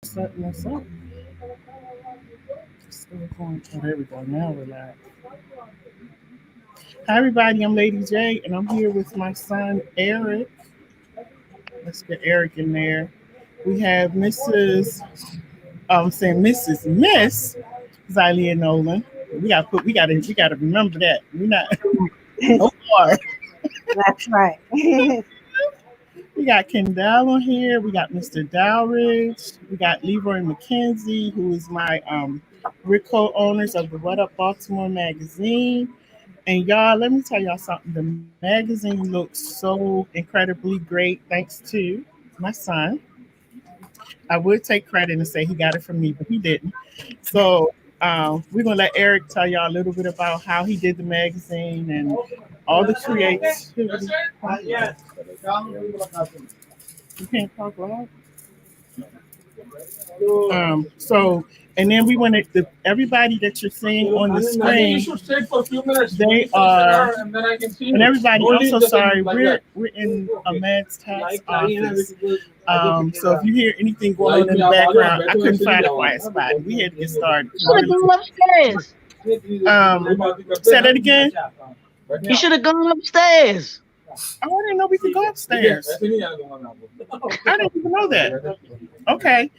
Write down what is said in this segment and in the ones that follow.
Setting us up. Still going. Oh, there we go. Now we're live. Hi, everybody. I'm Lady J, and I'm here with my son Eric. Let's get Eric in there. We have I'm saying Miss Dilea Nolan. We gotta remember that. We're not no more. That's right. We got Kendall on here. We got Mr. Dowridge. We got Leroy McKenzie, who is we're co-owners of the What Up Baltimore magazine. And y'all, let me tell y'all something. The magazine looks so incredibly great thanks to my son. I would take credit and say he got it from me, but he didn't. So we're gonna let Eric tell y'all a little bit about how he did the magazine and all the creativity. You can't talk loud. So, and then we wanted everybody that you're seeing on the screen. They are, and everybody. I'm so sorry. We're in a man's tax office. So if you hear anything going on in the background, I couldn't find a quiet spot. We had to get started. You should have gone upstairs. Say that again. You should have gone upstairs. Oh, I didn't know we could go upstairs. I didn't even know that. Okay.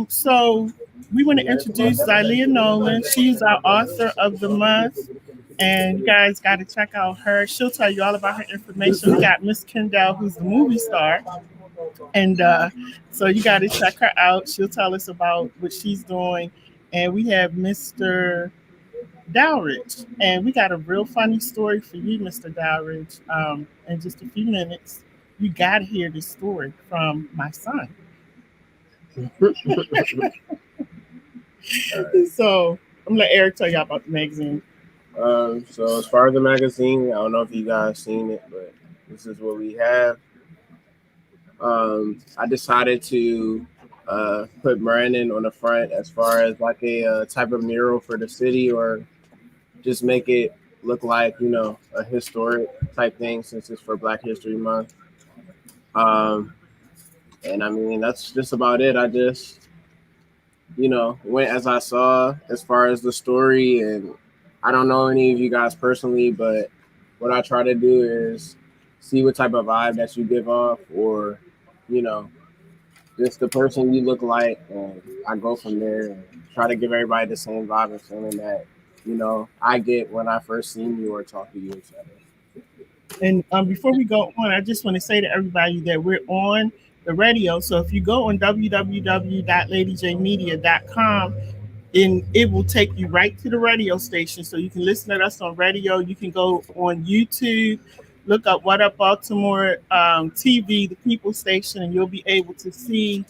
So we want to introduce Dilea Nolan. She's our author of the month. And you guys got to check out her. She'll tell you all about her information. We got Miss Kendall, who's the movie star. And so you got to check her out. She'll tell us about what she's doing. And we have Mr. Dowridge. And we got a real funny story for you, Mr. Dowridge. In just a few minutes, you got to hear this story from my son. So I'm going to let Eric tell y'all about the magazine. So as far as the magazine, I don't know if you guys seen it, but this is what we have. I decided to put Brandon on the front as far as like a type of mural for the city, or just make it look like, a historic type thing since it's for Black History Month. And I mean, that's just about it. I just, went as I saw as far as the story, and I don't know any of you guys personally, but what I try to do is see what type of vibe that you give off, or, just the person you look like, and I go from there and try to give everybody the same vibe and feeling that, I get when I first seen you or talk to you, etc. And before we go on, I just want to say to everybody that we're on the radio. So if you go on www.ladyjmedia.com, and it will take you right to the radio station. So you can listen to us on radio. You can go on YouTube, look up What Up Baltimore TV, the People Station, and you'll be able to see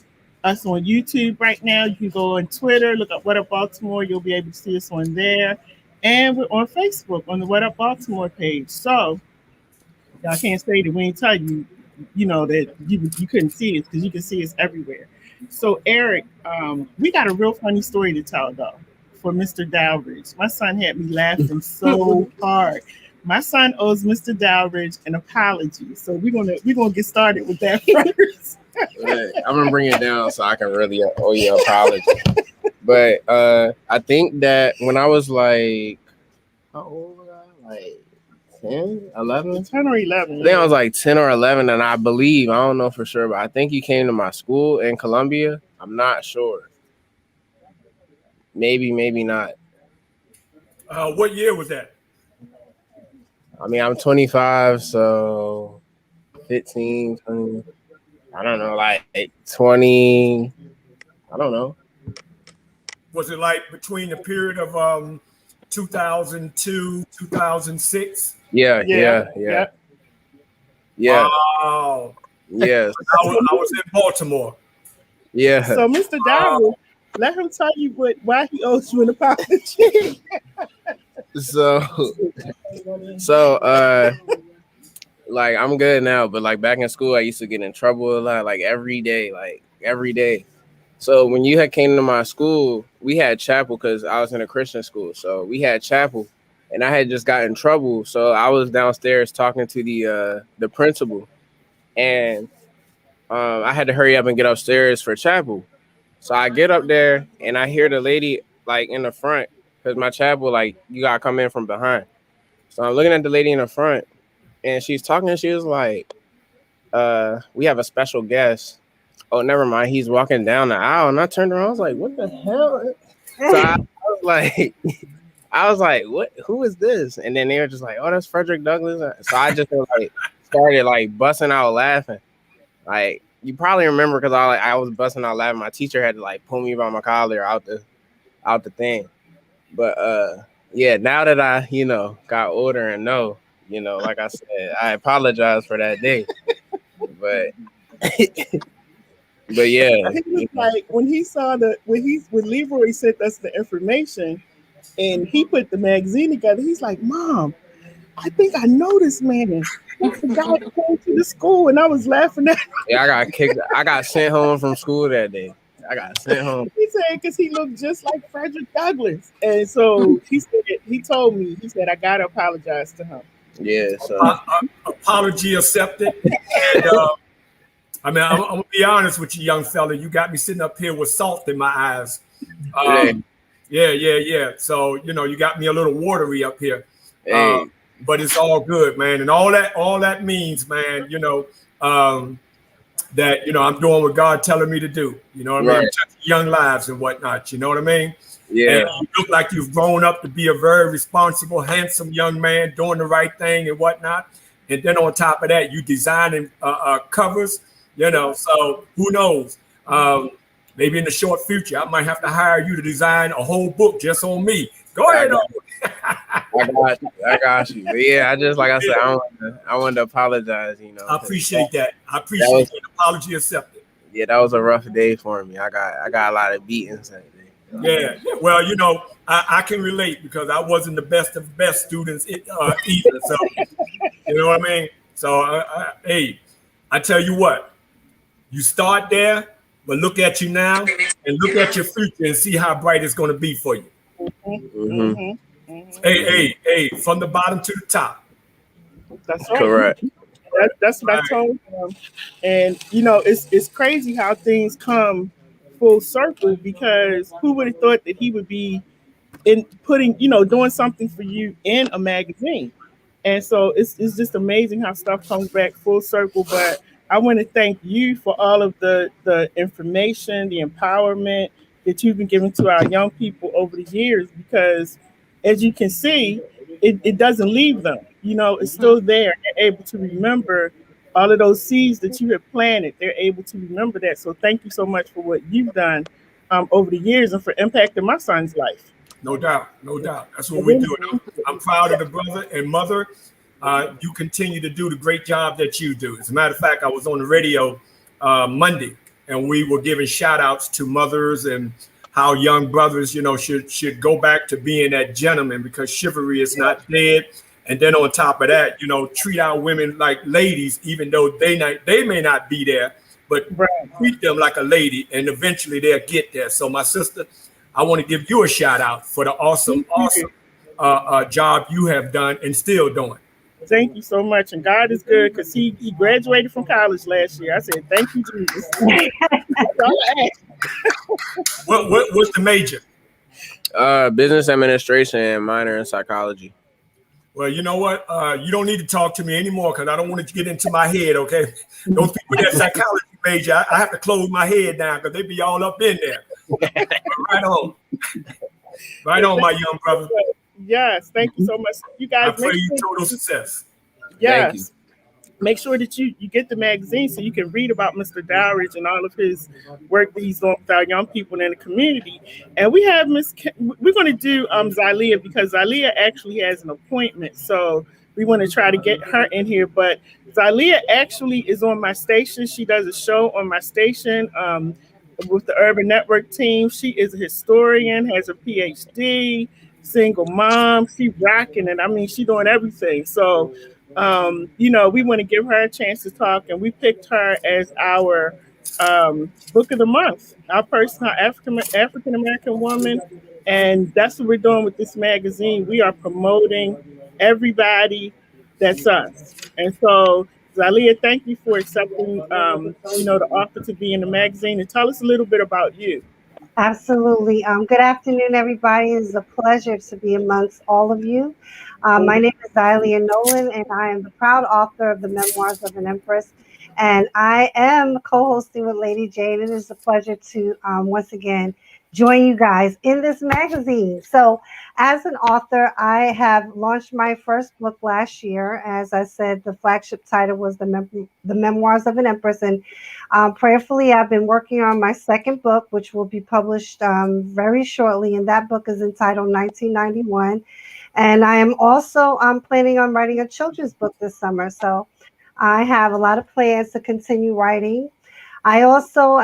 us on YouTube right now. You can go on Twitter, look up What Up Baltimore. You'll be able to see us on there. And we're on Facebook on the What Up Baltimore page. So y'all can't say that we ain't tell you, that you couldn't see it, because you can see us everywhere. So Eric, we got a real funny story to tell though for Mr. Dowridge. My son had me laughing so hard. My son owes Mr. Dowridge an apology. So we're gonna get started with that first. I'm gonna bring it down so I can really owe you an apology. But I think that when I was like, how old was I? Like 10, 11? 10 or 11. I think I was like 10 or 11, and I believe, I don't know for sure, but I think you came to my school in Columbia. I'm not sure. Maybe not. What year was that? I mean, I'm 25, so 15, 20, I don't know, like 20, I don't know. Was it like between the period of 2002, 2006? Yeah. Wow. Yes. I was in Baltimore. Yeah. So Mr. Dowridge, let him tell you why he owes you an apology. So like I'm good now, but like back in school I used to get in trouble a lot, like every day. So when you had came to my school, we had chapel because I was in a Christian school. So we had chapel, and I had just got in trouble. So I was downstairs talking to the principal, and I had to hurry up and get upstairs for chapel. So I get up there and I hear the lady like in the front, because my chapel, like, you gotta come in from behind. So I'm looking at the lady in the front and she's talking and she was like, we have a special guest. Oh, never mind. He's walking down the aisle. And I turned around. I was like, what the hell? So I was like, what? Who is this? And then they were just like, oh, that's Frederick Douglass. So I just like started like busting out laughing. Like, you probably remember, because I was busting out laughing. My teacher had to like pull me by my collar out the thing. But yeah, now that I got older and know, like I said, I apologize for that day. But but yeah, He was like, when he saw when Leroy sent us the information and he put the magazine together, he's like, Mom, I think I know this man. That's the guy that came to the school, and I was laughing at him. Yeah, I got kicked. I got sent home from school that day. I got sent home. He said because he looked just like Frederick Douglass, and so he told me, he said, I gotta apologize to him. Yeah, so apology accepted. And I mean, I'm gonna be honest with you, young fella. You got me sitting up here with salt in my eyes. Yeah. So you got me a little watery up here. Hey. But it's all good, man. And all that means, man, that I'm doing what God telling me to do. You know what I mean? Touching young lives and whatnot. You know what I mean? Yeah. And you look like you've grown up to be a very responsible, handsome young man doing the right thing and whatnot. And then on top of that, you designing covers. So who knows? Maybe in the short future, I might have to hire you to design a whole book just on me. Go ahead. I got you. But yeah, I just, like I said, I wanted to apologize. I appreciate that. I appreciate the apology accepted. Yeah, that was a rough day for me. I got a lot of beatings that day. Yeah. Well, I can relate because I wasn't the best of best students either. So you know what I mean? So hey, I tell you what, you start there, but look at you now and look at your future and see how bright it's going to be for you. Mm-hmm. Hey, from the bottom to the top. That's right. Correct. That's what I told him. And it's crazy how things come full circle, because who would have thought that he would be doing something for you in a magazine. And so it's just amazing how stuff comes back full circle. But I want to thank you for all of the information, the empowerment that you've been giving to our young people over the years, because as you can see, it doesn't leave them. It's still there. They're able to remember all of those seeds that you have planted. They're able to remember that. So thank you so much for what you've done over the years and for impacting my son's life. No doubt. That's what we do. I'm proud of the brother and mother. You continue to do the great job that you do. As a matter of fact, I was on the radio Monday, and we were giving shout outs to mothers and how young brothers, should go back to being that gentleman, because chivalry is not dead. And then on top of that, treat our women like ladies, even though they may not be there, but treat them like a lady, and eventually they'll get there. So my sister, I want to give you a shout out for the awesome job you have done and still doing. Thank you so much. And God is good, because he graduated from college last year. I said, thank you, Jesus. What's the major? Business administration and minor in psychology. Well, you know what? You don't need to talk to me anymore, because I don't want to get into my head, okay? Those people with that psychology major, I have to close my head down because they be all up in there. Right on. Right on, my young brother. Yes, thank you so much. You guys, I pray you total success. Yes. Make sure that you get the magazine so you can read about Mr. Dowridge and all of his work that he's doing with our young people in the community. And we have we're going to do Dilea, because Dilea actually has an appointment. So we want to try to get her in here. But Dilea actually is on my station. She does a show on my station with the Urban Network team. She is a historian, has a PhD, single mom. She rocking it. I mean, she doing everything. So we want to give her a chance to talk, and we picked her as our book of the month, our personal African American woman, and that's what we're doing with this magazine. We are promoting everybody that's us, and so Dilea, thank you for accepting the offer to be in the magazine, and tell us a little bit about you. Absolutely. Good afternoon, everybody. It is a pleasure to be amongst all of you. My name is Dilea Nolan, and I am the proud author of the Memoirs of an Empress. And I am co-hosting with Lady Jane. It is a pleasure to once again join you guys in this magazine. So, as an author, I have launched my first book last year. As I said, the flagship title was the Memoirs of an Empress, and prayerfully, I've been working on my second book, which will be published very shortly. And that book is entitled 1991. And I am also planning on writing a children's book this summer. So I have a lot of plans to continue writing. I also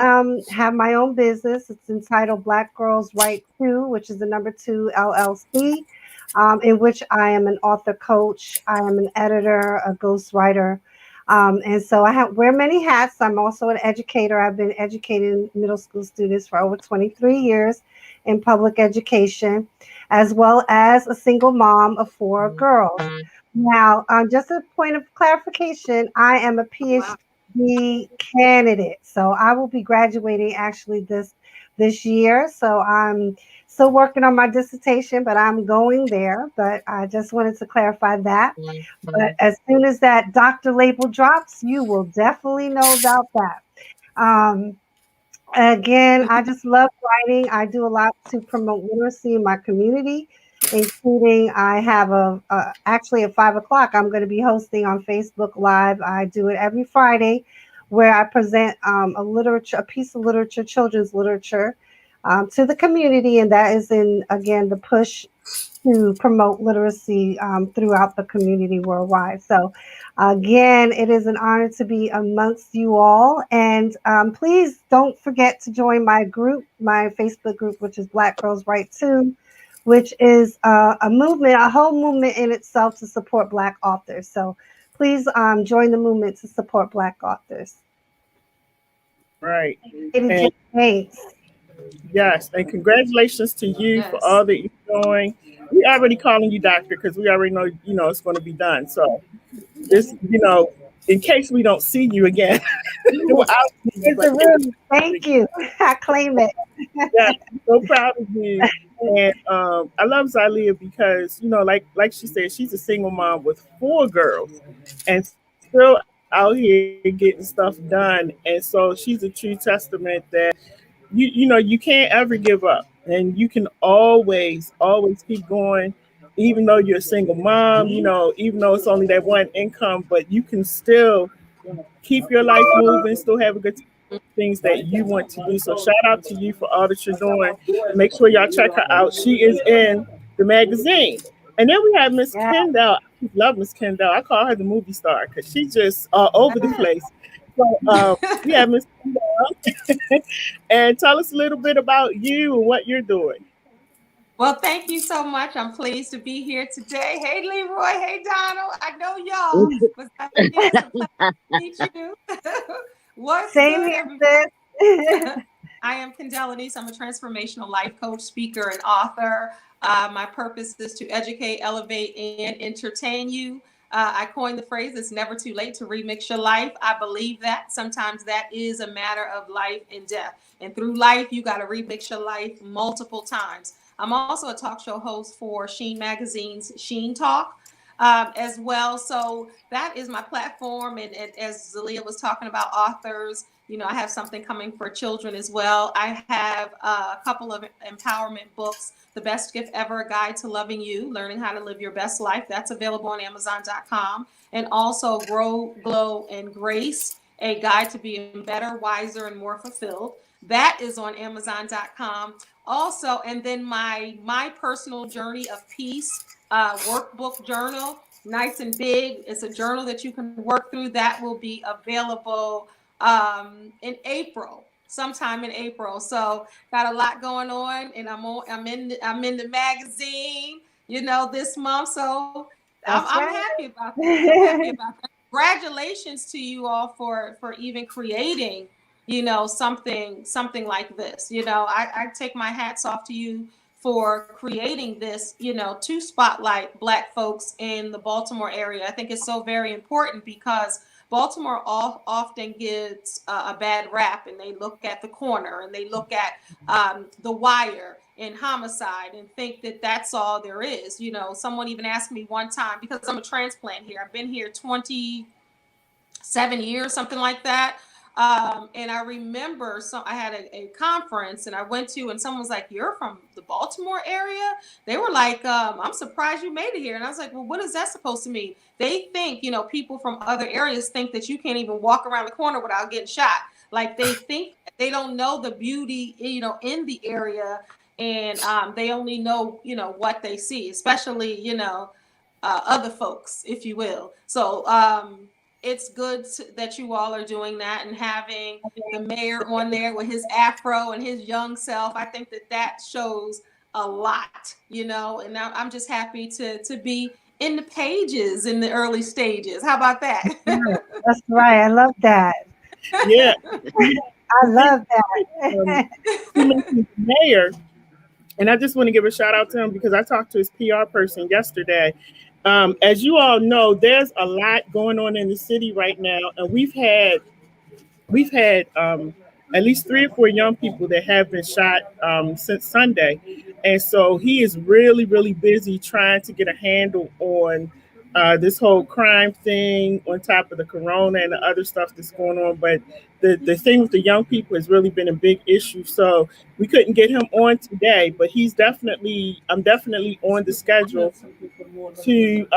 have my own business. It's entitled Black Girls Write Too, which is the number 2 LLC, in which I am an author coach. I am an editor, a ghostwriter. And so I wear many hats. I'm also an educator. I've been educating middle school students for over 23 years in public education, as well as a single mom of 4 girls. Now, just a point of clarification, I am a PhD candidate, so I will be graduating actually this year. So I'm still working on my dissertation, but I'm going there. But I just wanted to clarify that. But as soon as that doctor label drops, you will definitely know about that. Um, Again, I just love writing. I do a lot to promote literacy in my community, including I have actually at 5 o'clock, I'm going to be hosting on Facebook Live. I do it every Friday where I present a piece of literature, children's literature, to the community. And that is again, the push to promote literacy throughout the community worldwide. So, again, it is an honor to be amongst you all. And please don't forget to join my group, my Facebook group, which is Black Girls Write Too, which is a movement, a whole movement in itself to support Black authors. So please join the movement to support Black authors. Right. And thanks. Yes, and congratulations to you for all that you're doing. We already calling you doctor because we already know it's going to be done. So this, in case we don't see you again, Thank you. I claim it. Yeah, I'm so proud of you. And I love Zylea because like she said, she's a single mom with 4 girls, and still out here getting stuff done. And so she's a true testament that you can't ever give up, and you can always keep going, even though you're a single mom. Even though it's only that one income, but you can still keep your life moving, still have a good things that you want to do. So shout out to you for all that you're doing. Make sure y'all check her out. She is in the magazine. And then we have Miss Kendall. I love Miss Kendall. I call her the movie star because she's just all over the place. So we have Miss Kendall. And tell us a little bit about you and what you're doing. Well, thank you so much. I'm pleased to be here today. Hey, Leroy. Hey, Donald. I know y'all. But it's a pleasure to meet you. What's Same good, here, I am Kendall Anise. I'm a transformational life coach, speaker, and author. My purpose is to educate, elevate, and entertain you. I coined the phrase, it's never too late to remix your life. I believe that sometimes that is a matter of life and death. And through life, you got to remix your life multiple times. I'm also a talk show host for Sheen Magazine's Sheen Talk as well. So that is my platform. And as Zylea was talking about authors, I have something coming for children as well. I have a couple of empowerment books. The Best Gift Ever, A Guide to Loving You, Learning How to Live Your Best Life. That's available on Amazon.com. And also Grow, Glow, and Grace, A Guide to Being Better, Wiser, and More Fulfilled. That is on Amazon.com. Also, and then my personal journey of peace workbook journal, nice and big. It's a journal that you can work through. That will be available in April, sometime in April. So got a lot going on, and I'm in the magazine, this month. So I'm happy about that. I'm happy about that. Congratulations to you all for even creating something like this. I take my hats off to you for creating this, to spotlight Black folks in the Baltimore area. I think it's so very important because Baltimore often gets a bad rap, and they look at The Corner and they look at The Wire and Homicide and think that that's all there is. You know, someone even asked me one time, because I'm a transplant here. I've been here 27 years, something like that. And I remember, I had a conference and I went to, and someone was like, "You're from the Baltimore area?" They were like, "I'm surprised you made it here." And I was like, "Well, what is that supposed to mean?" They think, you know, people from other areas think that you can't even walk around the corner without getting shot. Like, they think, they don't know the beauty, you know, in the area. And they only know, you know, what they see, especially, you know, other folks, if you will. So, it's good that you all are doing that and having the mayor on there with his afro and his young self. I think that shows a lot, you know, and I'm just happy to be in the pages in the early stages. How about that? That's right. I love that. Yeah. I love that. He mentioned the mayor, and I just want to give a shout out to him because I talked to his PR person yesterday. As you all know, there's a lot going on in the city right now, and we've had at least 3 or 4 young people that have been shot since Sunday, and so he is really, really busy trying to get a handle on this whole crime thing, on top of the corona and the other stuff that's going on. But the thing with the young people has really been a big issue. So we couldn't get him on today, but I'm definitely on the schedule to, you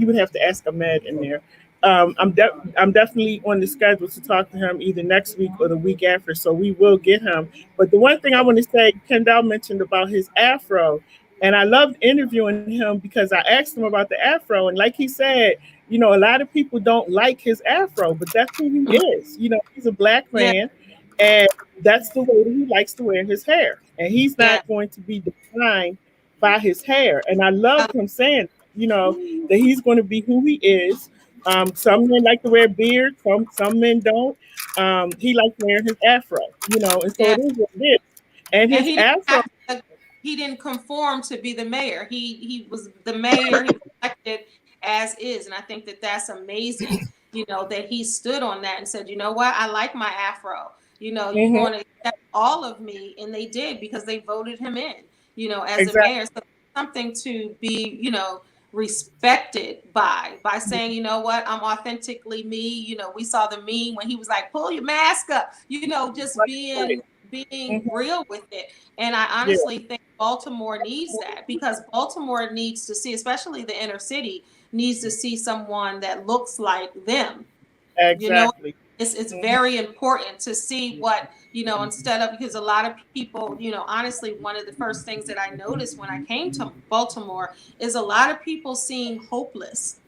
would have to ask Ahmed in there. I'm definitely on the schedule to talk to him either next week or the week after. So we will get him. But the one thing I want to say, Kendall mentioned about his afro, and I loved interviewing him because I asked him about the afro, and like he said, you know, a lot of people don't like his afro, but that's who he is. You know, he's a black man, and that's the way that he likes to wear his hair, and he's not going to be defined by his hair. And I loved him saying, you know, that he's going to be who he is. Some men like to wear beards, some men don't. He likes wearing his afro, you know, and so it is what it is. And his afro. He didn't conform to be the mayor. He was the mayor. He was elected as is, and I think that's amazing. You know, that he stood on that and said, "You know what? I like my afro. You know, you're going to accept all of me," and they did, because they voted him in. You know, as a mayor, so something to be, you know, respected by saying, "You know what? I'm authentically me." You know, we saw the meme when he was like, "Pull your mask up." You know, just being real with it. And I honestly think Baltimore needs that, because Baltimore needs to see, especially the inner city, needs to see someone that looks like them. Exactly. You know, it's very important to see what, you know, instead of, because a lot of people, you know, honestly, one of the first things that I noticed when I came to Baltimore is a lot of people seem hopeless.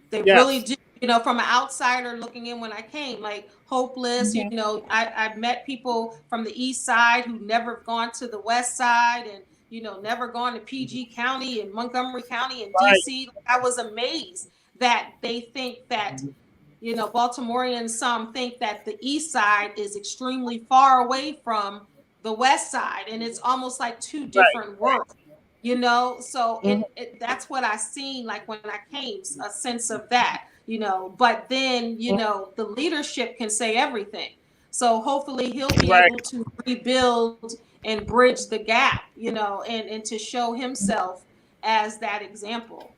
They really do. You know, from an outsider looking in when I came, like hopeless. You know, I've met people from the east side who never gone to the west side, and, you know, never gone to PG County and Montgomery County and DC. I was amazed that they think that, you know, Baltimoreans, some think that the east side is extremely far away from the west side, and it's almost like two different worlds. You know, so that's what I seen, like when I came, a sense of that, you know. But then, you know, the leadership can say everything. So hopefully he'll be able to rebuild and bridge the gap, you know, and to show himself as that example.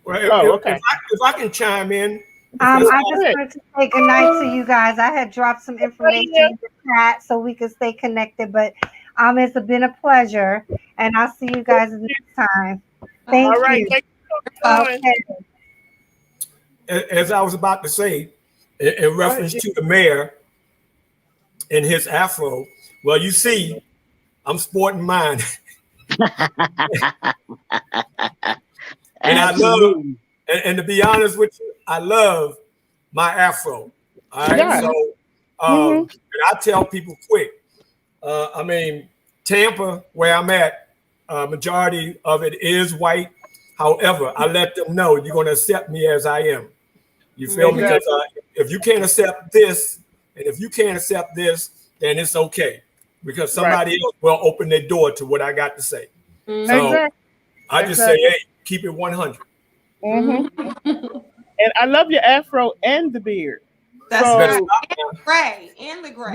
Well, if I can chime in. I just wanted to say good night to you guys. I had dropped some information in the chat so we could stay connected, but it's been a pleasure, and I'll see you guys next time. Thank you. Thank you. As I was about to say, in reference to the mayor and his afro, well, you see, I'm sporting mine. And I love, and to be honest with you, I love my afro. All right. So and I tell people quick. I mean, Tampa, where I'm at, majority of it is white. However, I let them know you're going to accept me as I am. You feel me? Because if you can't accept this, and if you can't accept this, then it's okay. Because somebody else will open their door to what I got to say. So I just say, hey, keep it 100. And I love your afro and the beard. That's So, right. And the gray. And the gray.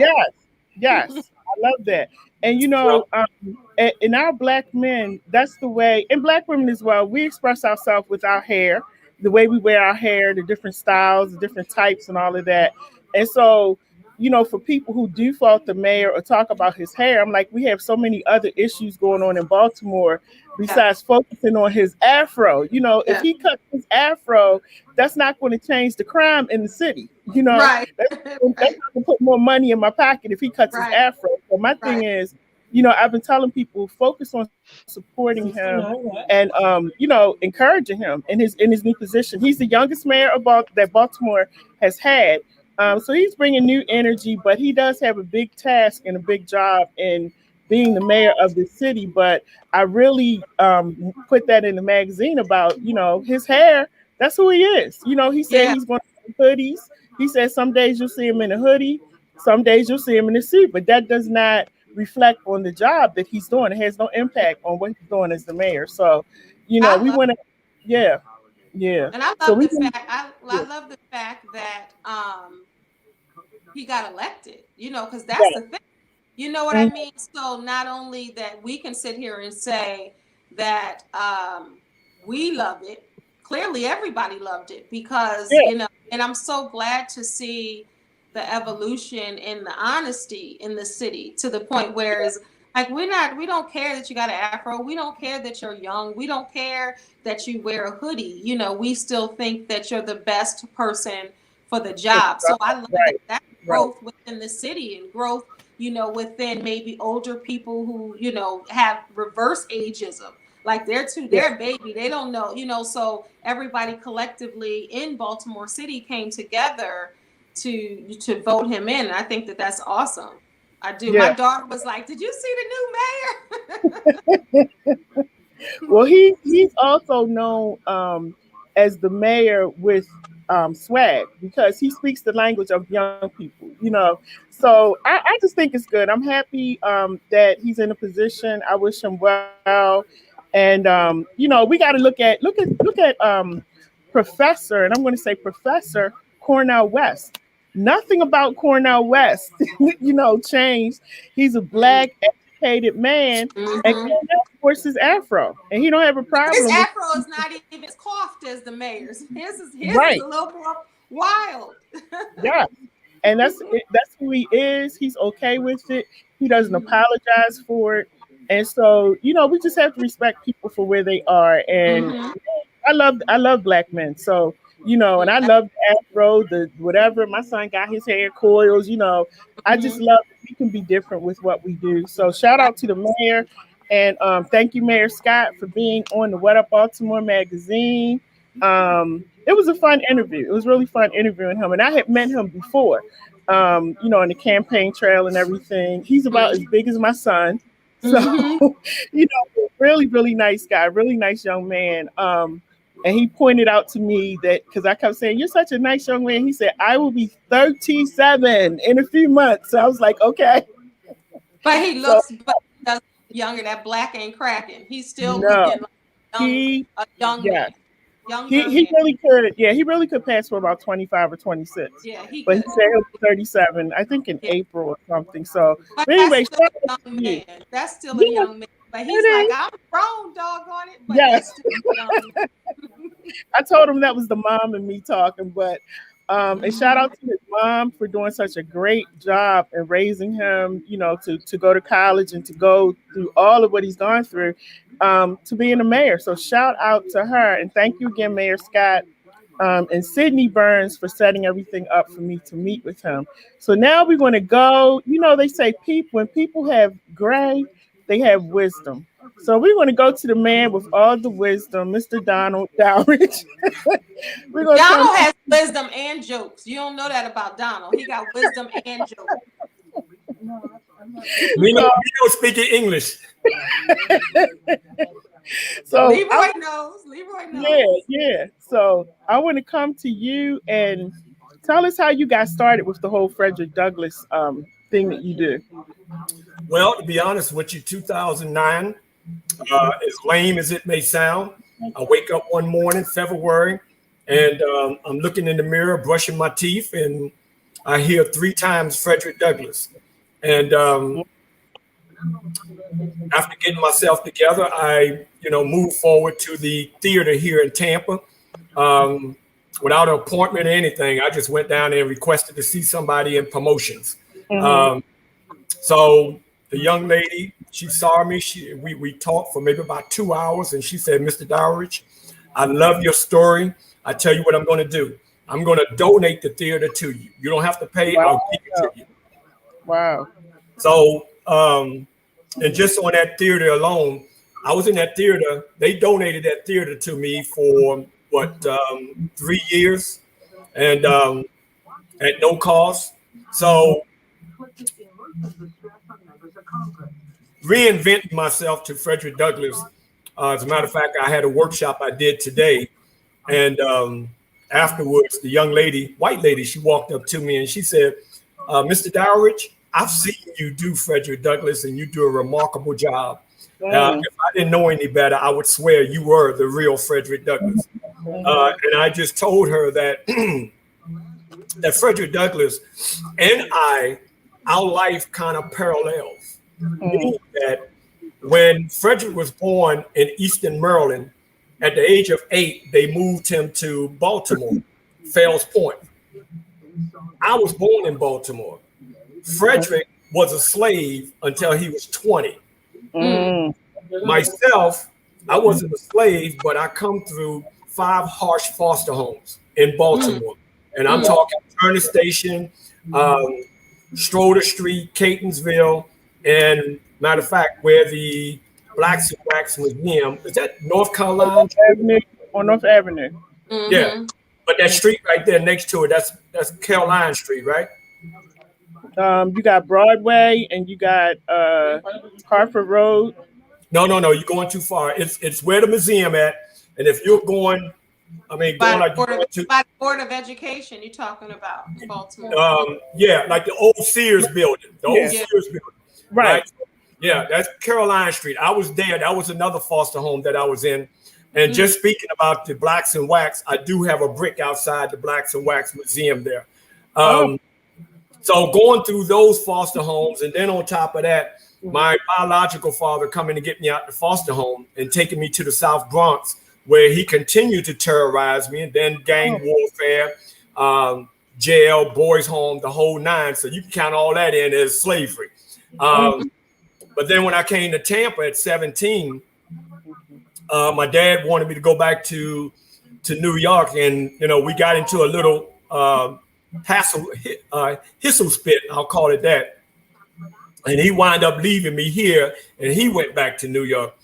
yes, I love that. And you know, in our black men, that's the way, and black women as well, we express ourselves with our hair, the way we wear our hair, the different styles, the different types, and all of that. And so, you know, for people who do fault the mayor or talk about his hair, I'm like, we have so many other issues going on in Baltimore besides focusing on his afro. You know, if he cuts his afro, that's not going to change the crime in the city. You know, that's going to put more money in my pocket if he cuts his afro. So my thing is, you know, I've been telling people focus on supporting him and you know, encouraging him in his new position. He's the youngest mayor that Baltimore has had. So he's bringing new energy, but he does have a big task and a big job in being the mayor of the city. But I really put that in the magazine about, you know, his hair. That's who he is. You know, he said he's going to wear hoodies. He said some days you'll see him in a hoodie, some days you'll see him in a suit, but that does not reflect on the job that he's doing. It has no impact on what he's doing as the mayor. So, you know, we want to, yeah. And I love the fact. I love the fact that he got elected. You know, because that's the thing. You know what I mean? So not only that we can sit here and say that we love it. Clearly, everybody loved it because you know. And I'm so glad to see the evolution and the honesty in the city to the point where it's like we don't care that you got an afro, we don't care that you're young, we don't care that you wear a hoodie. You know, we still think that you're the best person for the job. So I love that growth within the city and growth, you know, within maybe older people who, you know, have reverse ageism. Like they're baby, they don't know, you know, so everybody collectively in Baltimore City came together to vote him in. And I think that that's awesome. I do. My daughter was like, "Did you see the new mayor?" Well, he's also known as the mayor with swag because he speaks the language of young people, you know. So I just think it's good. I'm happy that he's in a position. I wish him well. And you know, we got to look at Professor, and I'm going to say Professor Cornell West. Nothing about Cornell West, you know, changed. He's a black, educated man, and Cornell sports his afro, and he don't have a problem. His afro is not even as coiffed as the mayor's. His is a little more wild. And that's who he is. He's okay with it. He doesn't apologize for it. And so, you know, we just have to respect people for where they are. And I love black men. So, you know, and I love the afro, the whatever. My son got his hair coils, you know. I just love that we can be different with what we do. So shout out to the mayor. And thank you, Mayor Scott, for being on the What Up Baltimore magazine. It was a fun interview. It was really fun interviewing him. And I had met him before, you know, on the campaign trail and everything. He's about as big as my son. So, you know, really, really nice guy, really nice young man. And he pointed out to me that, because I kept saying, "You're such a nice young man." He said, "I will be 37 in a few months." So I was like, okay. But he looks younger. That black ain't cracking. He's still looking like a young man. He really could. Yeah, he really could pass for about 25 or 26. Yeah, but he said he'll be 37, I think in April or something. So but anyway, that's still a young man. But he's like, "I'm grown, doggone it." But that's still young. I told him that was the mom and me talking, but and shout out to his mom for doing such a great job in raising him, you know, to go to college and to go through all of what he's gone through, to being a mayor. So shout out to her, and thank you again, Mayor Scott, and Sydney Burns for setting everything up for me to meet with him. So now we're going to go. You know, they say when people have gray, they have wisdom. So we want to go to the man with all the wisdom, Mr. Donald Dowridge. Donald has wisdom and jokes. You don't know that about Donald. He got wisdom and jokes. We don't speak English. So Leroy knows. Yeah. So I want to come to you and tell us how you got started with the whole Frederick Douglass thing that you do. Well, to be honest with you, 2009, as lame as it may sound, I wake up one morning, February, And I'm looking in the mirror, brushing my teeth, and I hear 3 times Frederick Douglass. And after getting myself together, I, moved forward to the theater here in Tampa. Without an appointment or anything, I just went down there and requested to see somebody in promotions. So the young lady, she saw me. We talked for maybe about 2 hours, and she said, "Mr. Dowridge, I love your story. I tell you what I'm going to do. I'm going to donate the theater to you. You don't have to pay. Wow. I'll give it to you." Wow. So, and just on that theater alone, I was in that theater. They donated that theater to me for 3 years, and at no cost. So, reinventing myself to Frederick Douglass. As a matter of fact, I had a workshop I did today, and afterwards, the young lady, white lady, she walked up to me and she said, "Mr. Dowridge, I've seen you do Frederick Douglass, and you do a remarkable job. If I didn't know any better, I would swear you were the real Frederick Douglass." And I just told her that that Frederick Douglass and our life kind of parallels. Meaning that when Frederick was born in Eastern Maryland, at the age of 8, they moved him to Baltimore, Fells Point. I was born in Baltimore. Frederick was a slave until he was 20. Myself, I wasn't a slave, but I come through 5 harsh foster homes in Baltimore. And I'm talking Turner Station, Schroeder Street, Catonsville, and matter of fact, where the Blacks and Wax Museum, is that North Carolina? On North Avenue. Yeah. But that street right there next to it, that's Caroline Street, right? You got Broadway and you got Harford Road. No, you're going too far. It's where the museum at. And if you're going, going like by the Board of Education, you're talking about in Baltimore. Yeah, like the old Sears building. The old Sears building. Right. Yeah, that's Caroline Street. I was there. That was another foster home that I was in. And just speaking about the Blacks and Wax, I do have a brick outside the Blacks and Wax Museum there. So going through those foster homes, and then on top of that, my biological father coming to get me out the foster home and taking me to the South Bronx, where he continued to terrorize me, and then gang warfare, jail, boys' home, the whole 9. So you can count all that in as slavery. But then when I came to Tampa at 17, my dad wanted me to go back to New York, and we got into a little hissle spit, I'll call it that. And he wound up leaving me here, and he went back to New York.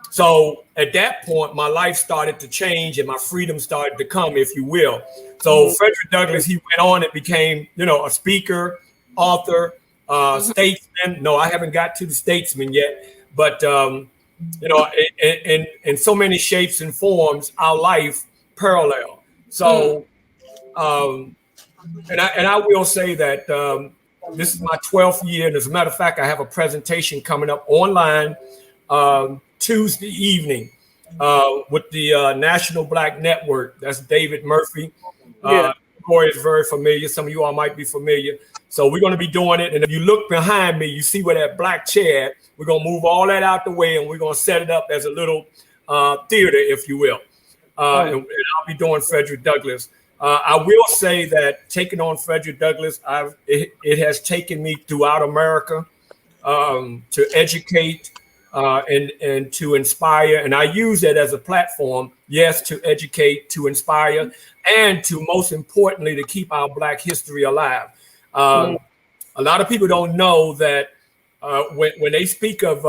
So at that point, my life started to change, and my freedom started to come, if you will. So Frederick Douglass, he went on and became, a speaker, author, statesman. No, I haven't got to the statesman yet, but in so many shapes and forms, our life parallel. So, and I will say that this is my 12th year, and as a matter of fact, I have a presentation coming up online Tuesday evening with the National Black Network. That's David Murphy. Corey is very familiar. Some of you all might be familiar. So we're going to be doing it. And if you look behind me, you see where that black chair, we're going to move all that out the way, and we're going to set it up as a little theater, if you will. And I'll be doing Frederick Douglass. I will say that taking on Frederick Douglass, it has taken me throughout America to educate and to inspire. And I use that as a platform, yes, to educate, to inspire, and to, most importantly, to keep our Black history alive. A lot of people don't know that when they speak of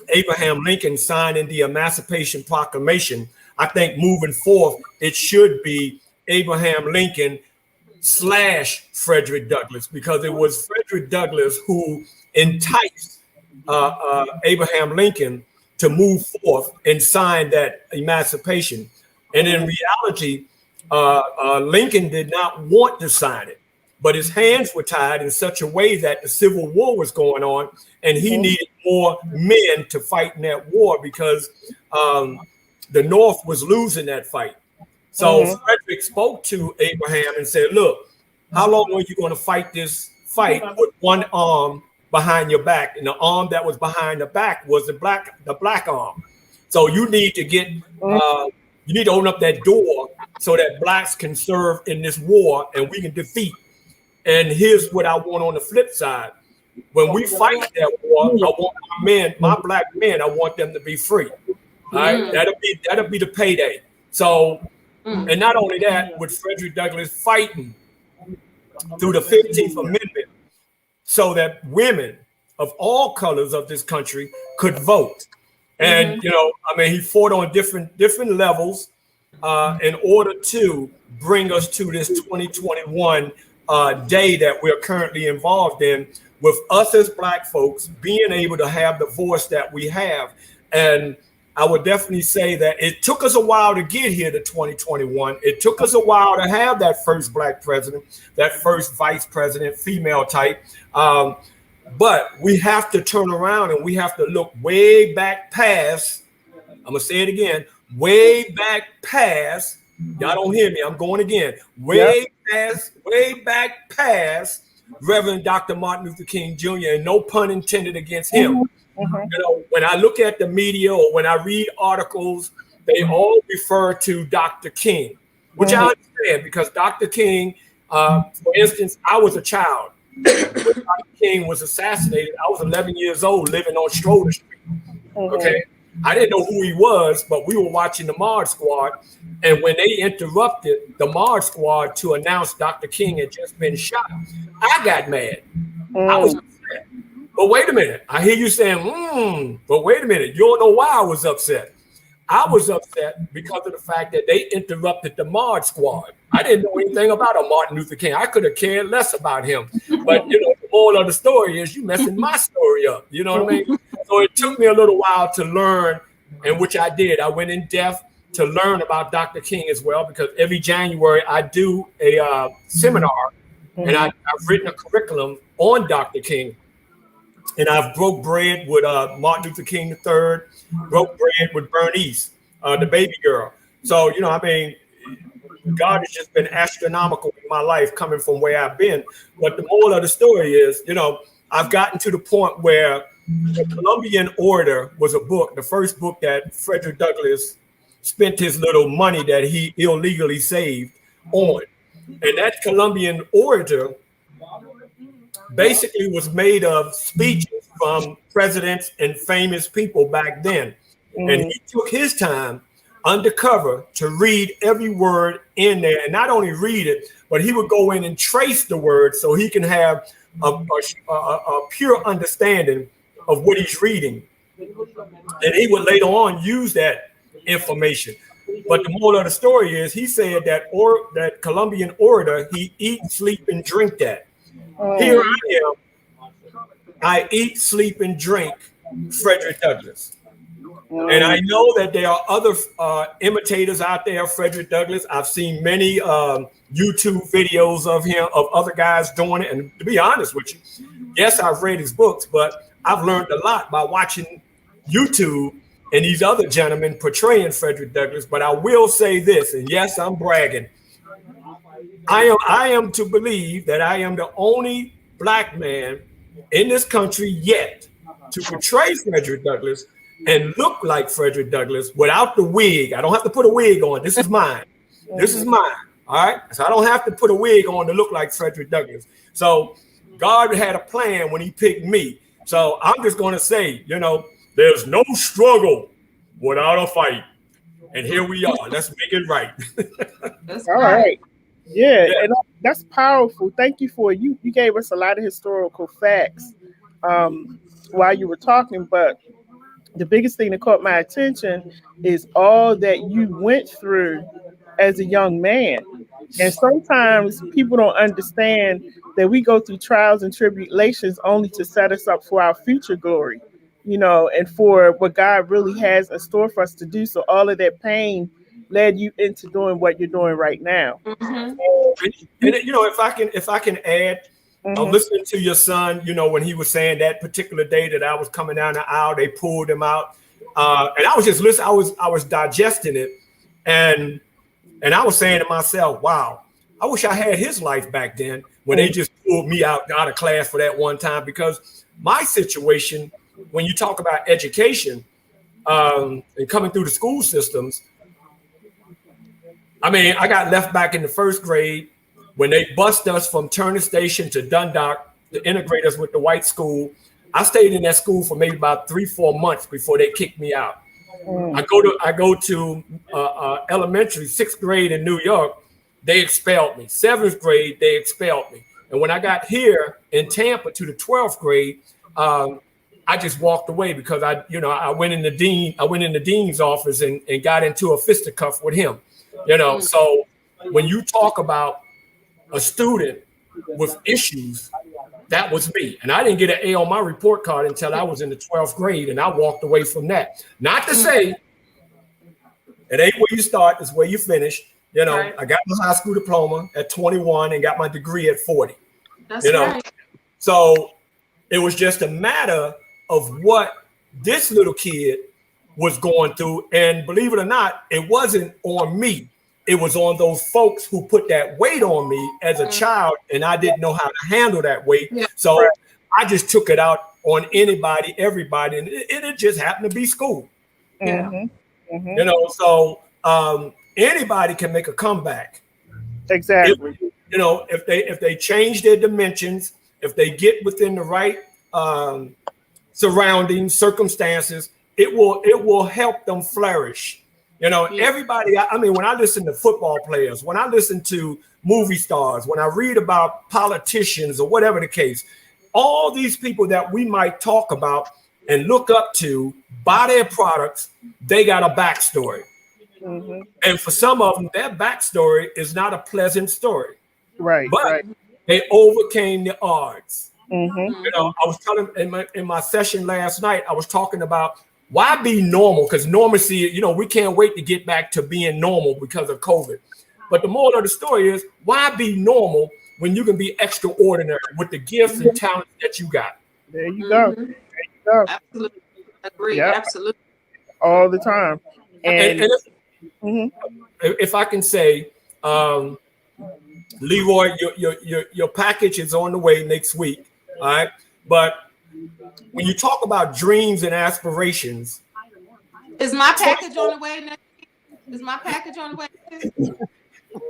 Abraham Lincoln signing the Emancipation Proclamation, I think moving forth, it should be Abraham Lincoln / Frederick Douglass, because it was Frederick Douglass who enticed Abraham Lincoln to move forth and sign that emancipation. And in reality, Lincoln did not want to sign it, but his hands were tied in such a way that the Civil War was going on, and he needed more men to fight in that war, because the North was losing that fight. So Frederick spoke to Abraham and said, look, how long are you going to fight this fight with one arm behind your back? And the arm that was behind the back was the black arm. So you need to get, you need to open up that door so that blacks can serve in this war and we can defeat. And here's what I want on the flip side. When we fight that war, I want my men, my black men, I want them to be free. All right, that'll be the payday. So, and not only that, with Frederick Douglass fighting through the 15th Amendment so that women of all colors of this country could vote. And, you know, I mean, he fought on different levels in order to bring us to this 2021 day that we're currently involved in, with us as black folks being able to have the voice that we have. And I would definitely say that it took us a while to get here to 2021. It took us a while to have that first black president, that first vice president, female type. But we have to turn around and we have to look way back past, I'm gonna say it again, way back past, y'all don't hear me, I'm going again, way back past Reverend Dr. Martin Luther King Jr., and no pun intended against him. You know, when I look at the media or when I read articles, they all refer to Dr. King, which I understand, because Dr. King, for instance, I was a child when Dr. King was assassinated. I was 11 years old living on Schroeder Street. Okay. I didn't know who he was, but we were watching the Mod Squad. And when they interrupted the Mod Squad to announce Dr. King had just been shot, I got mad. I was upset. But wait a minute. I hear you saying, but wait a minute. You don't know why I was upset. I was upset because of the fact that they interrupted the Mod Squad. I didn't know anything about a Martin Luther King. I could have cared less about him. But, you know, the moral of the story is you messing my story up. You know what I mean? So it took me a little while to learn, and which I did. I went in depth to learn about Dr. King as well, because every January I do a seminar, and I've written a curriculum on Dr. King. And I've broke bread with Martin Luther King III, broke bread with Bernice, the baby girl. So, you know, I mean, God has just been astronomical in my life coming from where I've been. But the moral of the story is, you know, I've gotten to the point where the Columbian Order was a book, the first book that Frederick Douglass spent his little money that he illegally saved on. And that Columbian Order basically was made of speeches from presidents and famous people back then. And he took his time undercover to read every word in there, and not only read it, but he would go in and trace the words so he can have a pure understanding of what he's reading. And he would later on use that information. But the moral of the story is he said that that Columbian Order, he eat, sleep, and drink that. Here I am. I eat, sleep, and drink Frederick Douglass. And I know that there are other imitators out there of Frederick Douglass. I've seen many YouTube videos of him, of other guys doing it. And to be honest with you, yes, I've read his books, but I've learned a lot by watching YouTube and these other gentlemen portraying Frederick Douglass. But I will say this, and yes, I'm bragging. I am to believe that I am the only black man in this country yet to portray Frederick Douglass and look like Frederick Douglass without the wig. I don't have to put a wig on. This is mine. This is mine. All right. So I don't have to put a wig on to look like Frederick Douglass. So God had a plan when he picked me. So I'm just going to say, you know, there's no struggle without a fight. And here we are. Let's make it right. All right. Yeah, and that's powerful. Thank you for you gave us a lot of historical facts while you were talking, but the biggest thing that caught my attention is all that you went through as a young man. And sometimes people don't understand that we go through trials and tribulations only to set us up for our future glory, you know, and for what God really has in store for us to do. So all of that pain led you into doing what you're doing right now. And you know, if I can add, I'm listening to your son, you know, when he was saying that particular day that I was coming down the aisle, they pulled him out. And I was just listening. I was digesting it, and I was saying to myself, "Wow, I wish I had his life back then when they just pulled me out of class for that one time." Because my situation, when you talk about education and coming through the school systems, I mean, I got left back in the first grade when they bused us from Turner Station to Dundalk to integrate us with the white school. I stayed in that school for maybe about 3-4 months before they kicked me out. I go to elementary, 6th grade in New York. They expelled me. 7th grade, they expelled me. And when I got here in Tampa to the 12th grade, I just walked away because I went in the dean's office and got into a fisticuff with him. So when you talk about a student with issues, that was me. And I didn't get an A on my report card until I was in the 12th grade, and I walked away from that. Not to say it ain't where you start, it's where you finish. Right. I got my high school diploma at 21 and got my degree at 40. That's right. So it was just a matter of what this little kid was going through. And believe it or not, it wasn't on me. It was on those folks who put that weight on me as a child, and I didn't know how to handle that weight. Yeah. So I just took it out on anybody, everybody, and it just happened to be school. So anybody can make a comeback. Exactly. If they change their dimensions, if they get within the right surroundings, circumstances, it will help them flourish. Everybody, I mean, when I listen to football players, when I listen to movie stars, when I read about politicians or whatever the case, all these people that we might talk about and look up to, buy their products, they got a backstory. And for some of them, their backstory is not a pleasant story. Right. But they overcame the odds. I was telling in my session last night, I was talking about why be normal? Because normalcy, we can't wait to get back to being normal because of COVID. But the moral of the story is, why be normal when you can be extraordinary with the gifts and talents that you got? There you go. There you go. Absolutely. Agree. Yep. Absolutely. All the time. And if I can say, Leroy, your package is on the way next week. All right. But when you talk about dreams and aspirations, is my package on the way next week? Is my package on the way?